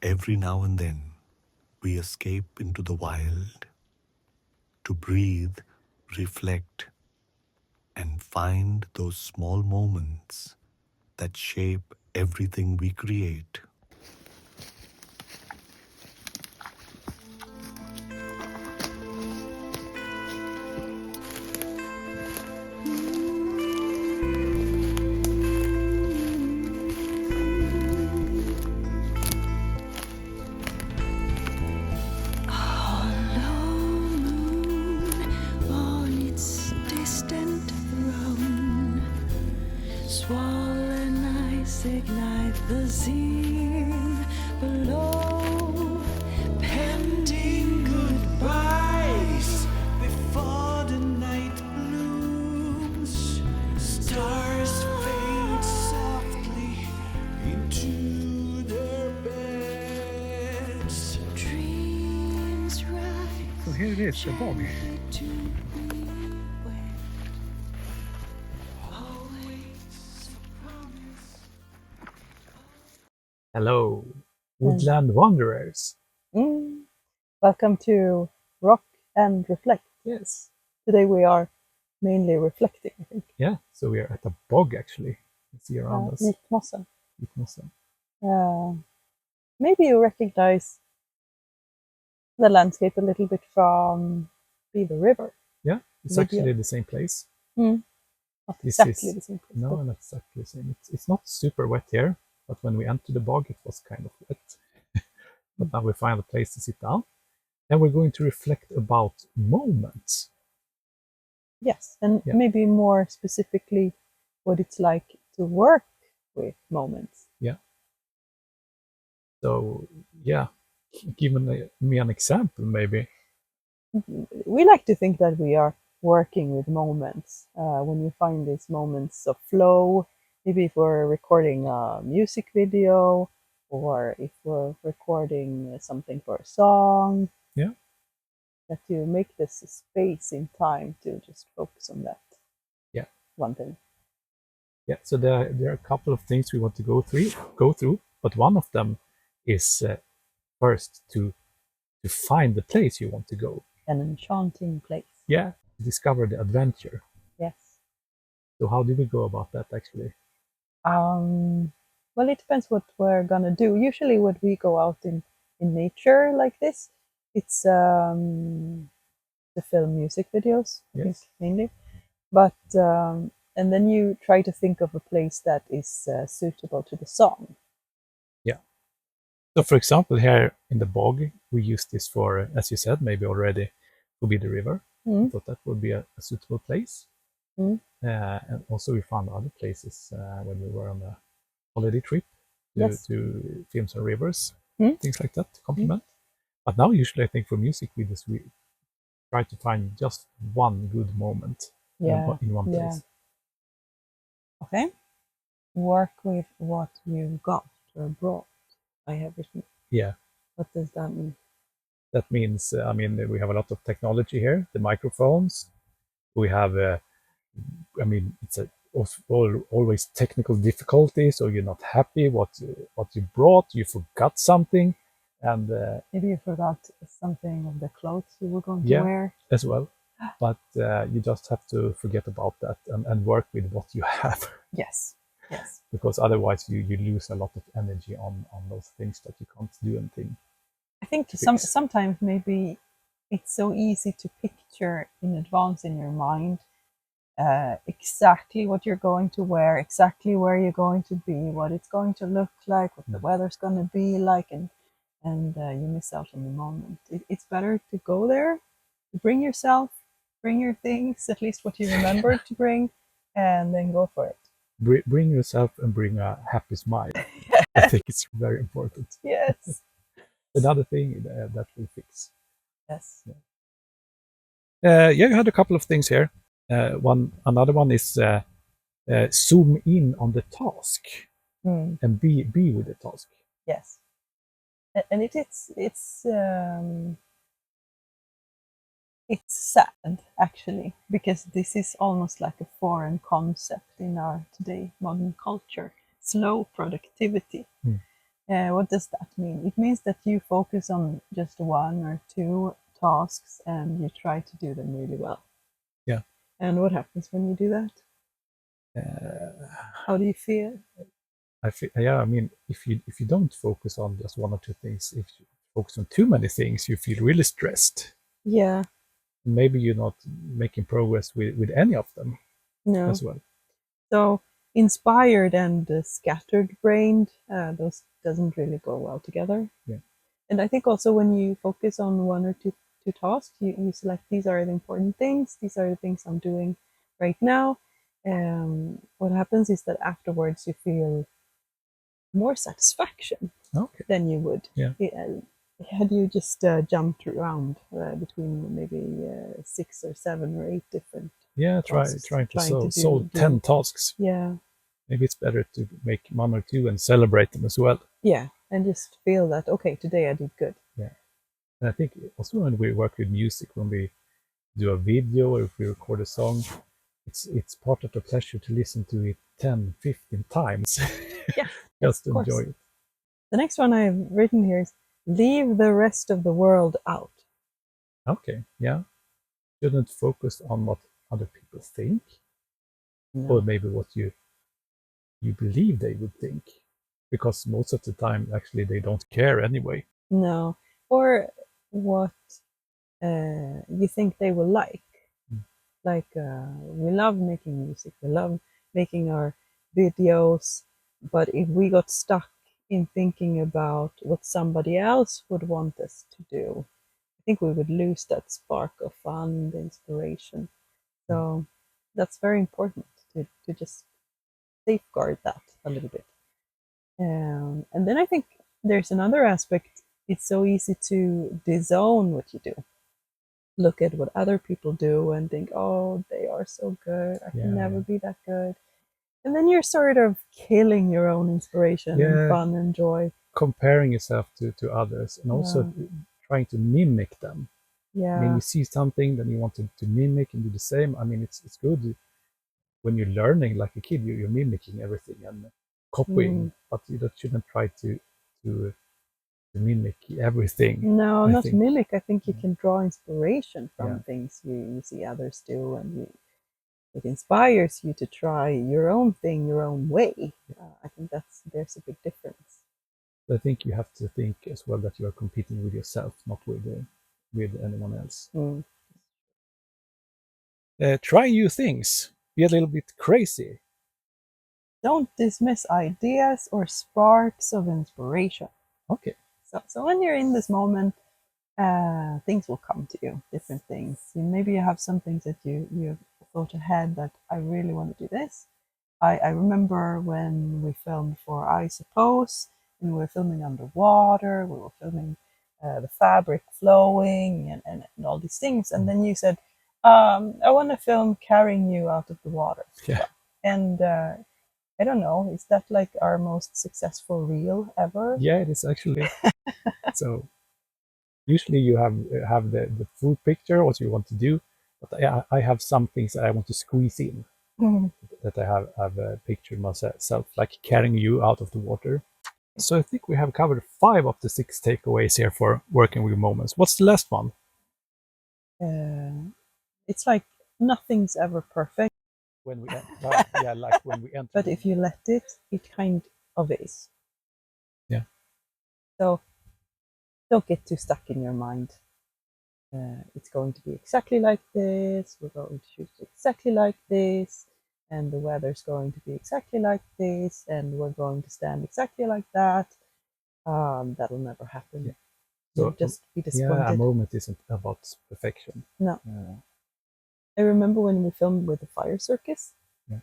Every now and then, we escape into the wild to breathe, reflect, and find those small moments that shape everything we create. Swollen eyes ignite the scene below. Pending goodbyes before the night blooms. Stars fade softly into their beds. Dreams rise. So here it is, the bog. To be where always a promise. Hello, woodland wanderers. Welcome to Rock and Reflect. Yes. Today we are mainly reflecting, I think. Yeah, so we are at a bog actually. You see around us. Vitmossen. Vitmossen. Maybe you recognize the landscape a little bit from the river. Yeah, it's Video. actually the same place. Not This exactly is- the same place. No, but not exactly the same. It's not super wet here, but when we entered the bog, it was kind of wet. But now we find a place to sit down. And we're going to reflect about moments. yes, and Yeah. maybe more specifically what it's like to work with moments. So, yeah, give me an example maybe. We like to think that we are working with moments. When you find these moments of flow, maybe if we're recording a music video or if we're recording something for a song, Yeah. that you make this space in time to just focus on that. Yeah. One thing. Yeah, so there are a couple of things we want to go through, but one of them is first to find the place you want to go. An enchanting place. Yeah, discover the adventure. Yes. So how do we go about that actually? Well, it depends what we're gonna do. Usually, when we go out in nature like this, it's to film music videos, I think, Yes. mainly. But and then you try to think of a place that is suitable to the song. So for example, here in the bog, we use this for, as you said, maybe already to be the river. I Mm. thought that would be a suitable place. Mm. And also we found other places when we were on a holiday trip Yes. to film some rivers, Mm. things like that to complement. But now usually I think for music videos we try to find just one good moment Yeah. in one Yeah. place. Okay. Work with what you've got or brought. I have written. Yeah, What does that mean? that means, I mean, we have a lot of technology here, the microphones. We have, I mean, it's always technical difficulties, or you're not happy what you brought, you forgot something, and Maybe you forgot something of the clothes you were going to Yeah. wear. as well. But you just have to forget about that and work with what you have, Yes. Yes. because otherwise you lose a lot of energy on those things that you can't do anything. I think Fix. sometimes maybe it's so easy to picture in advance in your mind exactly what you're going to wear, exactly where you're going to be, what it's going to look like, what the weather's going to be like, and you miss out on the moment. It's better to go there, bring yourself, bring your things, at least what you remembered to bring, and then go for it. Bring yourself and bring a happy smile. I think it's very important. Yes. Another thing that will fix. Yes. Yeah, you had a couple of things here. Another one is zoom in on the task and be with the task. Yes. And it's sad actually, because this is almost like a foreign concept in our today modern culture. Slow productivity. What does that mean? It means that you focus on just one or two tasks and you try to do them really well. Yeah. And what happens when you do that? How do you feel? I mean, if you don't focus on just one or two things, if you focus on too many things, you feel really stressed. Yeah. Maybe you're not making progress with any of them No. as well. So inspired and scattered brained, those doesn't really go well together. Yeah. And I think also when you focus on one or two tasks, you select these are the important things, these are the things I'm doing right now. What happens is that afterwards you feel more satisfaction Okay. than you would Yeah. had you just jumped around between maybe 6 or 7 or 8 different tasks, trying to do- solve 10 tasks. Yeah, Maybe it's better to make one or two and celebrate them as well. yeah, and just feel that okay, today I did good. Yeah. And I think also when we work with music, when we do a video or if we record a song, it's part of the pleasure to listen to it 10, 15 times. Yeah, Just of course. enjoy it. The next one I've written here is leave the rest of the world out. Okay, yeah. Shouldn't focus on what other people think, No. or maybe what you believe they would think, because most of the time actually they don't care anyway. No, or what you think they will like. Mm. Like we love making music, we love making our videos, but if we got stuck in thinking about what somebody else would want us to do, I think we would lose that spark of fun, the inspiration. So that's very important to just safeguard that a little bit. And then I think there's another aspect. It's so easy to disown what you do. Look at what other people do and think, oh, they are so good. I can never be that good. And then you're sort of killing your own inspiration and fun and joy. Comparing yourself to others and also trying to mimic them. Yeah. I mean, you see something, then you want to mimic and do the same. I mean, it's good when you're learning like a kid, you're mimicking everything and copying, but you shouldn't try to mimic everything. No, not mimic. I think you can draw inspiration from things you see others do, and it inspires you to try your own thing your own way. I think there's a big difference. I think you have to think as well that you are competing with yourself, not with anyone else. Try new things. Be a little bit crazy. Don't dismiss ideas or sparks of inspiration. Okay. So when you're in this moment, things will come to you, different things. Maybe you have some things that you thought ahead that I really want to do this. I remember when we filmed for I Suppose, and we were filming underwater, we were filming the fabric flowing and all these things. And then you said, I want to film carrying you out of the water. Yeah. And I don't know, is that like our most successful reel ever? Yeah, it is actually. So usually you have the full picture, what you want to do, but I have some things that I want to squeeze in. That I have pictured myself, like carrying you out of the water. So I think we have covered 5 of the 6 takeaways here for working with moments. What's the last one? It's like nothing's ever perfect. When we like when we enter. But if you let it, it kind of is. Yeah. So don't get too stuck in your mind. It's going to be exactly like this. We're going to shoot exactly like this, and the weather's going to be exactly like this, and we're going to stand exactly like that. That'll never happen. Yeah. So just be disappointed. Yeah, a moment isn't about perfection. No. I remember when we filmed with the fire circus. Yeah.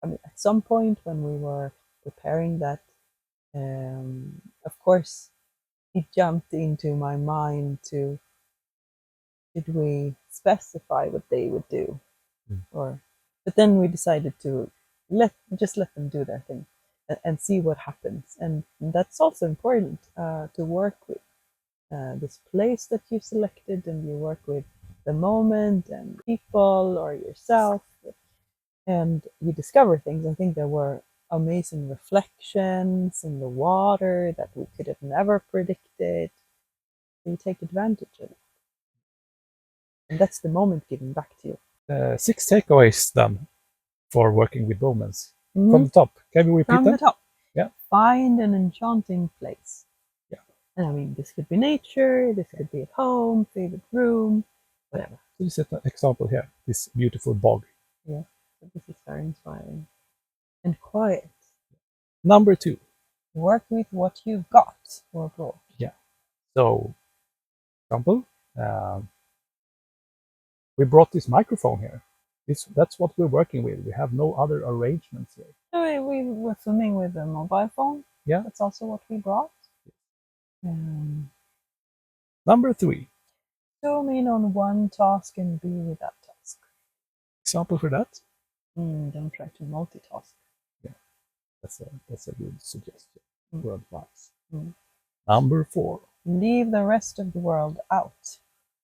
I mean, at some point when we were preparing that, of course, it jumped into my mind to, did we specify what they would do? But then we decided to just let them do their thing and see what happens. And that's also important to work with this place that you selected, and you work with the moment and people or yourself, and you discover things. I think there were amazing reflections in the water that we could have never predicted. You take advantage of it. And that's the moment giving back to you. 6 takeaways then for working with moments. Mhm. From the top, can we repeat From them? the top. Yeah. Find an enchanting place. Yeah. And I mean, this could be nature, this could be at home, favorite room, whatever. So this is an example here, this beautiful bog. Yeah, so this is very inspiring. And quiet. Number 2. Work with what you've got or brought. So, example, we brought this microphone here. That's what we're working with. We have no other arrangements here. So we were filming with a mobile phone. Yeah. That's also what we brought. Number 3. Zoom in on one task and be with that task. Example for that? Don't try to multitask. That's a good suggestion or advice. Mm. Number 4. Leave the rest of the world out.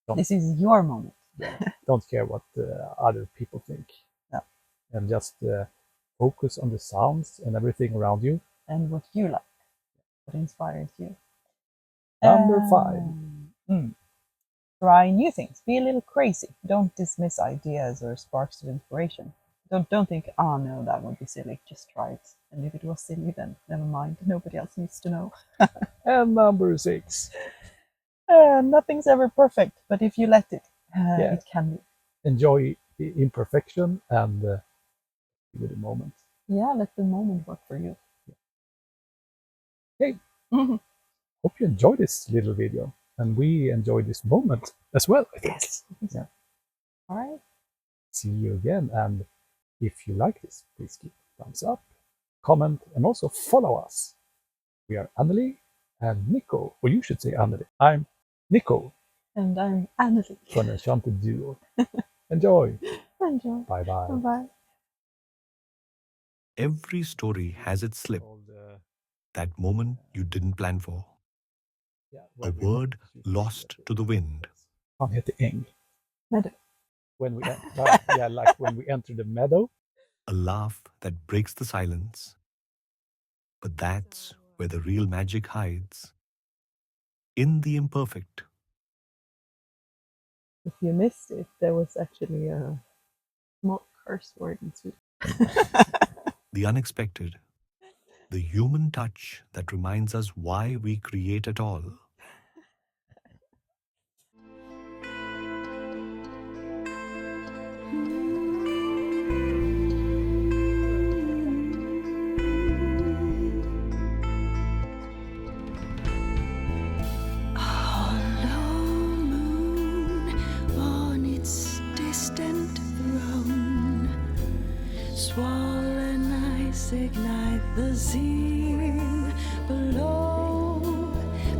Don't- This is your moment. Don't care what other people think. No. And just focus on the sounds and everything around you. And what you like. What inspires you. Number 5. Try new things. Be a little crazy. Don't dismiss ideas or sparks of inspiration. Don't think, oh no, that would be silly. Just try it. And if it was silly, then never mind. Nobody else needs to know. And number 6. Nothing's ever perfect, but if you let it, it can be. Enjoy the imperfection and with the moment. Yeah, let the moment work for you. Okay. Mm-hmm. Hope you enjoyed this little video, and we enjoyed this moment as well, I think. Yes. Yeah. All right. See you again, and if you like this, please give a thumbs up, comment, and also follow us. We are Anneli and Nico. Well, you should say Anneli. I'm Nico. And I'm Anneli. From Enchanted Duo. Enjoy. Enjoy. Bye-bye. Bye-bye. Every story has its slip, that moment you didn't plan for. A word lost to the wind. Han heter Eng. Meadow. When we like when we enter the meadow. A laugh that breaks the silence. But that's where the real magic hides. In the imperfect. If you missed it, there was actually a small curse word in Swedish. The unexpected. The human touch that reminds us why we create at all. Hollow moon on its distant throne, swollen eyes ignite the zine below,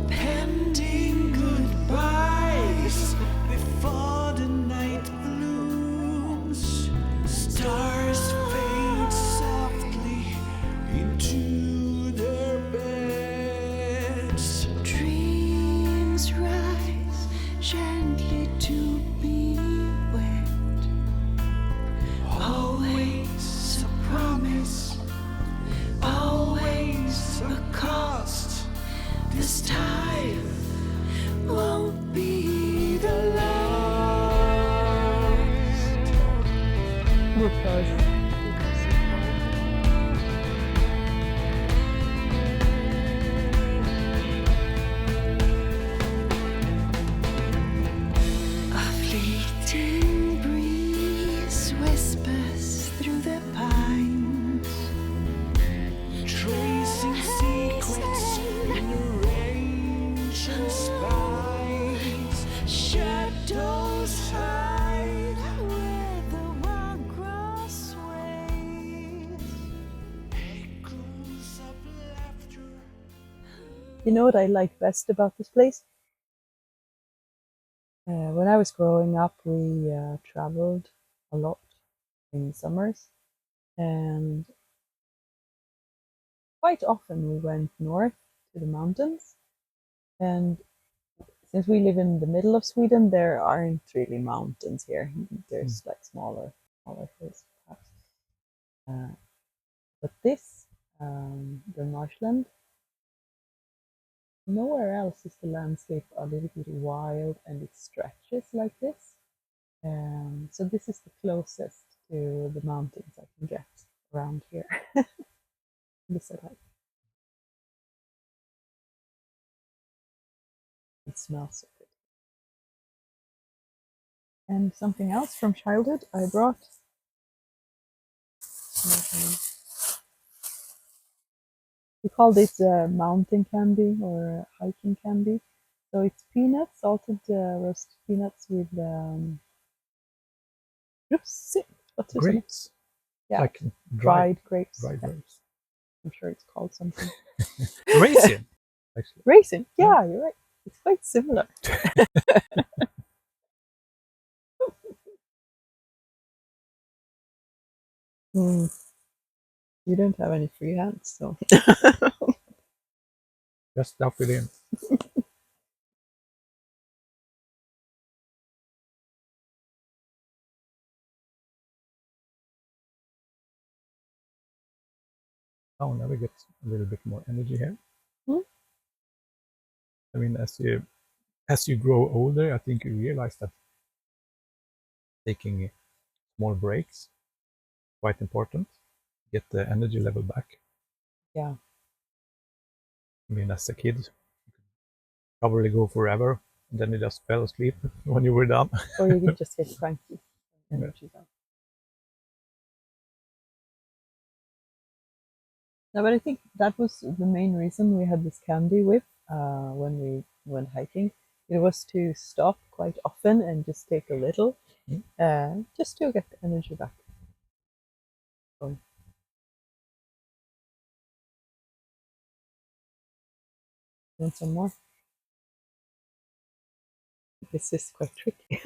pending goodbyes before the night blooms. Stars fade softly into their beds. Dreams rise gently to be wet. Always a promise, always a cost. This time won't be the last. A fleeting breeze whispers through the pines, tracing secrets in ancient spines. Shadows hide where the wild grass sways. Echoes of laughter. You know what I like best about this place? When I was growing up, we traveled a lot in summers, and quite often we went north to the mountains. And since we live in the middle of Sweden, there aren't really mountains here. There's like smaller hills, perhaps. But this the marshland. Nowhere else is the landscape a little bit wild and it stretches like this. So this is the closest to the mountains I can get around here. This I like. It smells so good. And something else from childhood I brought. We call this mountain candy or hiking candy. So it's peanuts, salted roasted peanuts with russin. What's it? Grapes. Yeah, Like dried grapes. Dried Yeah. grapes. I'm sure it's called something. Raisin. Actually. Raisin. Yeah, you're right. It's quite similar. You don't have any free hands, so. Just stuff it in. Oh, now we get a little bit more energy here. I mean, as you grow older, I think you realize that taking small breaks quite important. Get the energy level back. Yeah. I mean, as a kid, you could probably go forever, and then you just fell asleep when you were done. Or you could just get cranky. Energy down. No, but I think that was the main reason we had this candy with when we went hiking. It was to stop quite often and just take a little, just to get the energy back. So. Want some more? This is quite tricky.